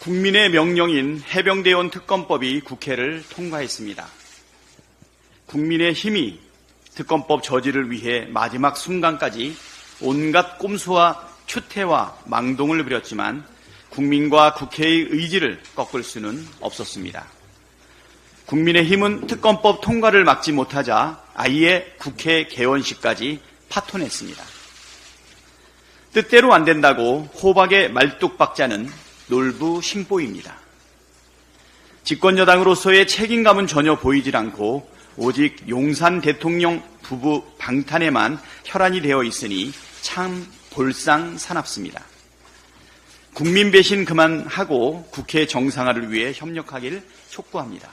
국민의 명령인 해병대원 특검법이 국회를 통과했습니다. 국민의힘이 특검법 저지를 위해 마지막 순간까지 온갖 꼼수와 추태와 망동을 부렸지만 국민과 국회의 의지를 꺾을 수는 없었습니다. 국민의힘은 특검법 통과를 막지 못하자 아예 국회 개원식까지 파토냈습니다. 뜻대로 안 된다고 호박에 말뚝박자는 놀부심보입니다. 집권여당으로서의 책임감은 전혀 보이질 않고 오직 용산 대통령 부부 방탄에만 혈안이 되어 있으니 참 볼상사납습니다. 국민 배신 그만하고 국회 정상화를 위해 협력하길 촉구합니다.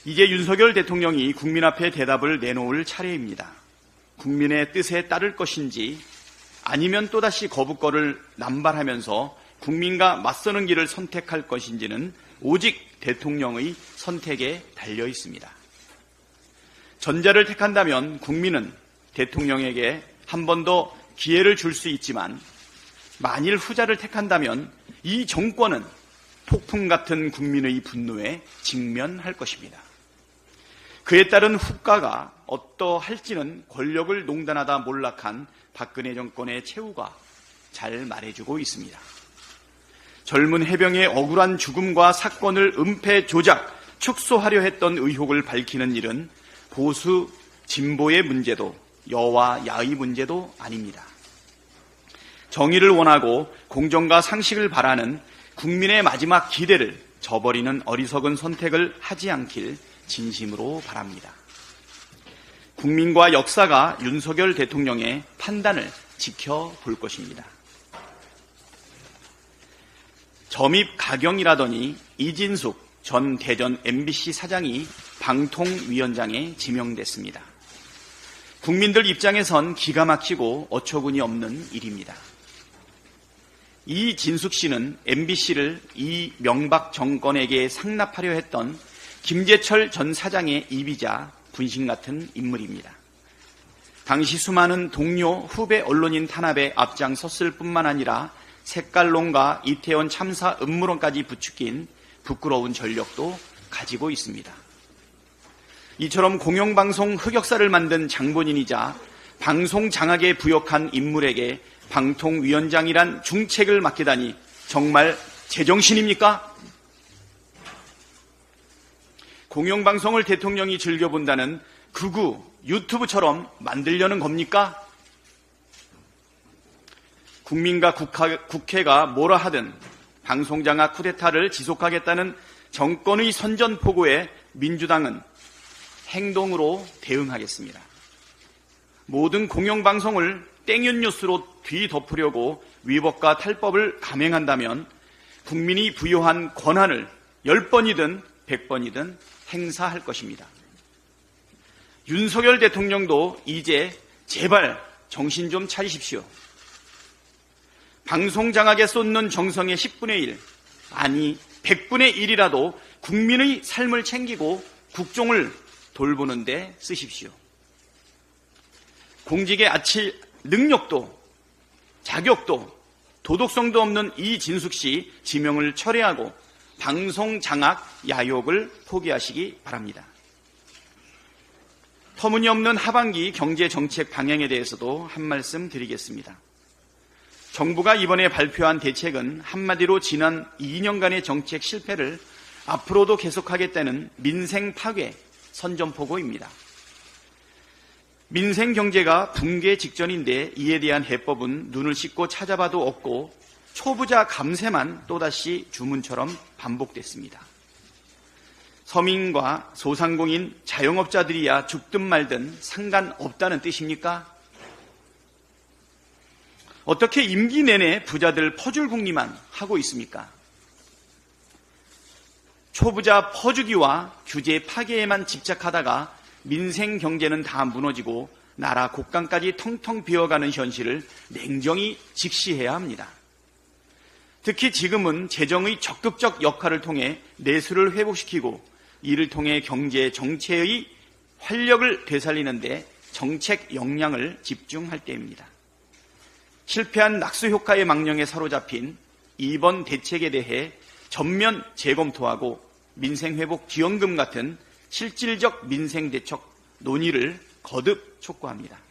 이제 윤석열 대통령이 국민 앞에 대답을 내놓을 차례입니다. 국민의 뜻에 따를 것인지 아니면 또다시 거부권을 남발하면서 국민과 맞서는 길을 선택할 것인지는 오직 대통령의 선택에 달려 있습니다. 전자를 택한다면 국민은 대통령에게 한 번 더 기회를 줄 수 있지만 만일 후자를 택한다면 이 정권은 폭풍 같은 국민의 분노에 직면할 것입니다. 그에 따른 후과가 어떠할지는 권력을 농단하다 몰락한 박근혜 정권의 최후가 잘 말해주고 있습니다. 젊은 해병의 억울한 죽음과 사건을 은폐 조작, 축소하려 했던 의혹을 밝히는 일은 보수, 진보의 문제도 여와 야의 문제도 아닙니다. 정의를 원하고 공정과 상식을 바라는 국민의 마지막 기대를 저버리는 어리석은 선택을 하지 않길 진심으로 바랍니다. 국민과 역사가 윤석열 대통령의 판단을 지켜볼 것입니다. 점입 가경이라더니 이진숙 전 대전 MBC 사장이 방통위원장에 지명됐습니다. 국민들 입장에선 기가 막히고 어처구니 없는 일입니다. 이진숙 씨는 MBC를 이명박 정권에게 상납하려 했던 김재철 전 사장의 입이자 분신 같은 인물입니다. 당시 수많은 동료, 후배 언론인 탄압에 앞장섰을 뿐만 아니라 색깔론과 이태원 참사 음모론까지 부추긴 부끄러운 전력도 가지고 있습니다. 이처럼 공영방송 흑역사를 만든 장본인이자 방송 장악에 부역한 인물에게 방통위원장이란 중책을 맡기다니 정말 제정신입니까? 공영방송을 대통령이 즐겨본다는 극우 유튜브처럼 만들려는 겁니까? 국민과 국회가 뭐라 하든 방송장악 쿠데타를 지속하겠다는 정권의 선전포고에 민주당은 행동으로 대응하겠습니다. 모든 공영방송을 땡윤뉴스로 뒤덮으려고 위법과 탈법을 감행한다면 국민이 부여한 권한을 10번이든 100번이든 행사할 것입니다. 윤석열 대통령도 이제 제발 정신 좀 차리십시오. 방송장악에 쏟는 정성의 10분의 1, 아니 100분의 1이라도 국민의 삶을 챙기고 국종을 돌보는 데 쓰십시오. 공직에 아칠 능력도 자격도 도덕성도 없는 이진숙 씨 지명을 철회하고 방송장악 야욕을 포기하시기 바랍니다. 터무니없는 하반기 경제정책 방향에 대해서도 한 말씀 드리겠습니다. 정부가 이번에 발표한 대책은 한마디로 지난 2년간의 정책 실패를 앞으로도 계속하겠다는 민생 파괴 선전포고입니다. 민생 경제가 붕괴 직전인데 이에 대한 해법은 눈을 씻고 찾아봐도 없고 초부자 감세만 또다시 주문처럼 반복됐습니다. 서민과 소상공인 자영업자들이야 죽든 말든 상관없다는 뜻입니까? 어떻게 임기 내내 부자들 퍼줄 궁리만 하고 있습니까? 초부자 퍼주기와 규제 파괴에만 집착하다가 민생 경제는 다 무너지고 나라 곳간까지 텅텅 비어가는 현실을 냉정히 직시해야 합니다. 특히 지금은 재정의 적극적 역할을 통해 내수를 회복시키고 이를 통해 경제 정체의 활력을 되살리는 데 정책 역량을 집중할 때입니다. 실패한 낙수 효과의 망령에 사로잡힌 이번 대책에 대해 전면 재검토하고 민생회복 지원금 같은 실질적 민생대책 논의를 거듭 촉구합니다.